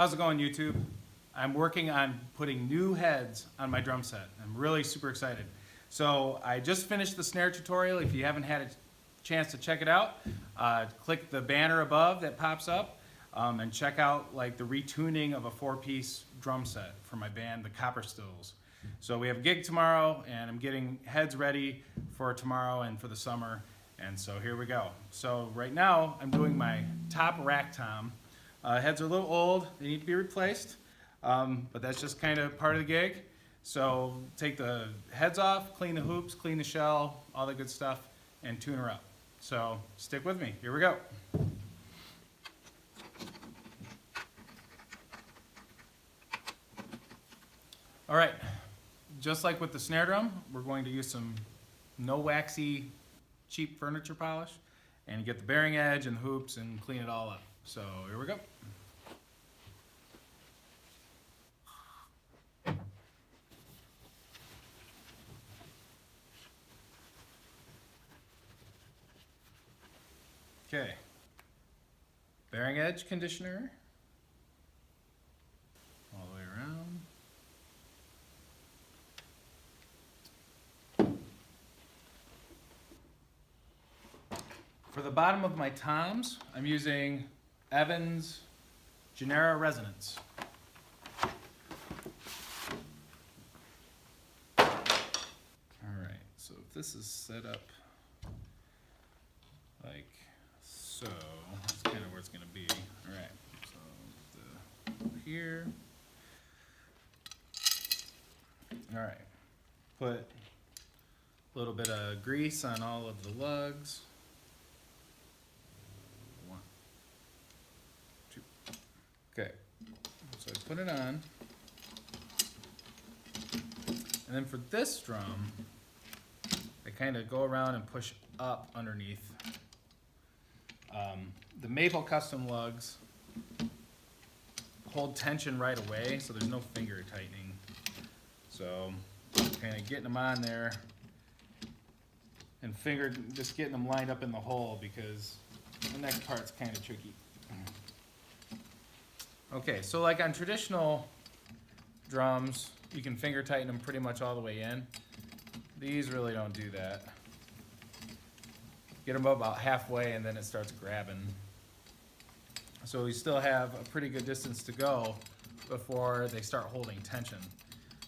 How's it going, YouTube? I'm working on putting new heads on my drum set. I'm really super excited. So I just finished the snare tutorial. If you haven't had a chance to check it out, click the banner above that pops up and check out like the retuning of a 4-piece drum set for my band, the Copper Stills. So we have a gig tomorrow and I'm getting heads ready for tomorrow and for the summer. And so here we go. So right now I'm doing my top rack tom. Heads are a little old, they need to be replaced, but that's just kind of part of the gig. So take the heads off, clean the hoops, clean the shell, all the good stuff, and tune her up. So stick with me, here we go. All right, just like with the snare drum, we're going to use some no waxy, cheap furniture polish and get the bearing edge and the hoops and clean it all up. So here we go. Okay, bearing edge conditioner all the way around. For the bottom of my toms, I'm using Evans Genera Resonance. All right, so if this is set up like so, that's kind of where it's going to be. All right, so here. All right, put a little bit of grease on all of the lugs. 1, 2. Okay, so I put it on. And then for this drum, I kind of go around and push up underneath. The Maple Custom lugs hold tension right away, so there's no finger tightening. So kind of getting them on there and just getting them lined up in the hole because the next part's kind of tricky. Okay, so like on traditional drums, you can finger tighten them pretty much all the way in. These really don't do that. Get them about halfway and then it starts grabbing. So we still have a pretty good distance to go before they start holding tension.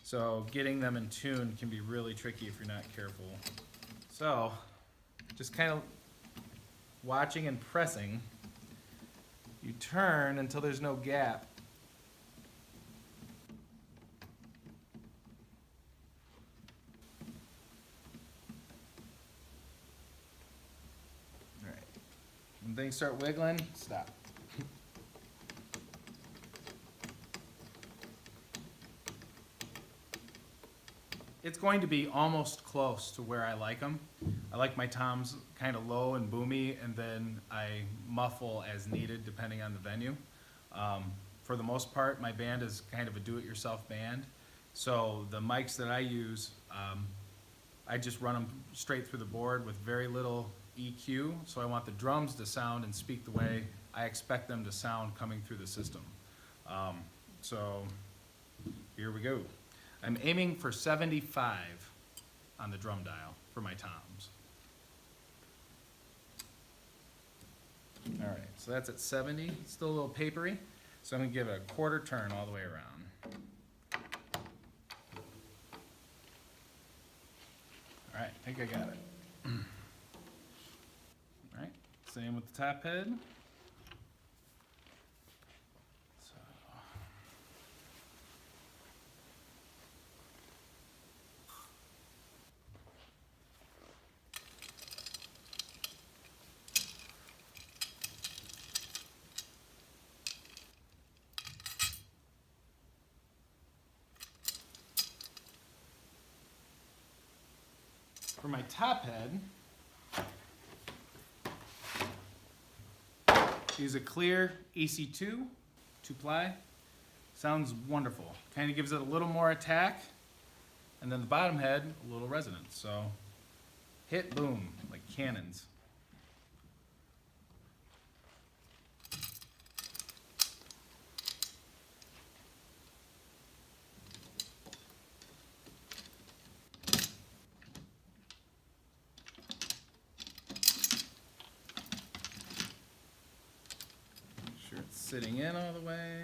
So getting them in tune can be really tricky if you're not careful. So just kind of watching and pressing. You turn until there's no gap. All right. When things start wiggling, stop. It's going to be almost close to where I like them. I like my toms kind of low and boomy, and then I muffle as needed depending on the venue. For the most part, my band is kind of a do-it-yourself band. So the mics that I use, I just run them straight through the board with very little EQ. So I want the drums to sound and speak the way I expect them to sound coming through the system. So here we go. I'm aiming for 75 on the drum dial for my toms. All right, so that's at 70, still a little papery. So I'm gonna give it a quarter turn all the way around. All right, I think I got it. All right, same with the top head. For my top head, use a clear EC2, 2-ply. Sounds wonderful. Kind of gives it a little more attack, and then the bottom head, a little resonance. So hit, boom, like cannons. sitting in all the way.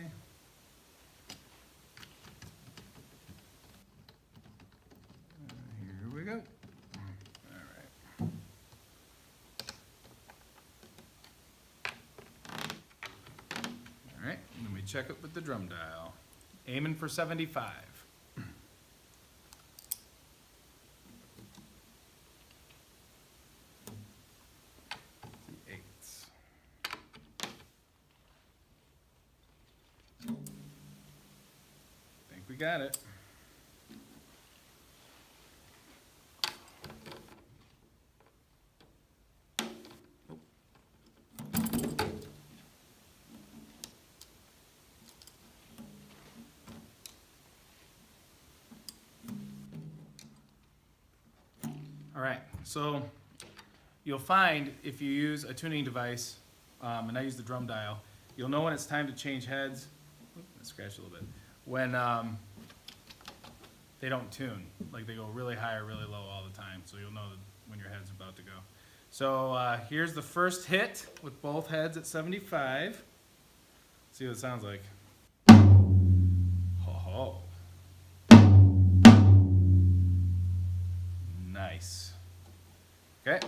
Here we go. All right. All right, and then we check it with the drum dial. Aiming for 75. The eighths. Think we got it. All right, so you'll find if you use a tuning device, and I use the drum dial, you'll know when it's time to change heads. Oop, I scratched a little bit. When they don't tune, like they go really high or really low all the time, so you'll know when your head's about to go. So here's the first hit with both heads at 75. See what it sounds like. Ho ho. Nice. Okay.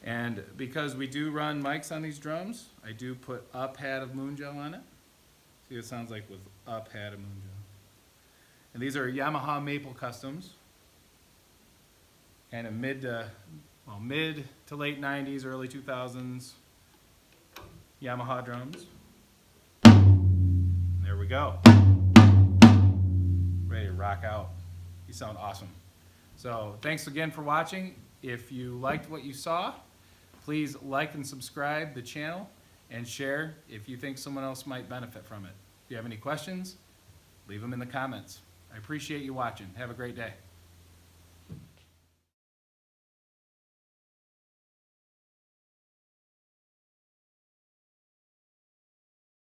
And because we do run mics on these drums, I do put a pad of moon gel on it. See what it sounds like with a pad of moon gel. And these are Yamaha Maple Customs. Kind of mid to late 90s, early 2000s Yamaha drums. There we go. Ready to rock out. You sound awesome. So thanks again for watching. If you liked what you saw, please like and subscribe the channel and share if you think someone else might benefit from it. If you have any questions, leave them in the comments. I appreciate you watching. Have a great day.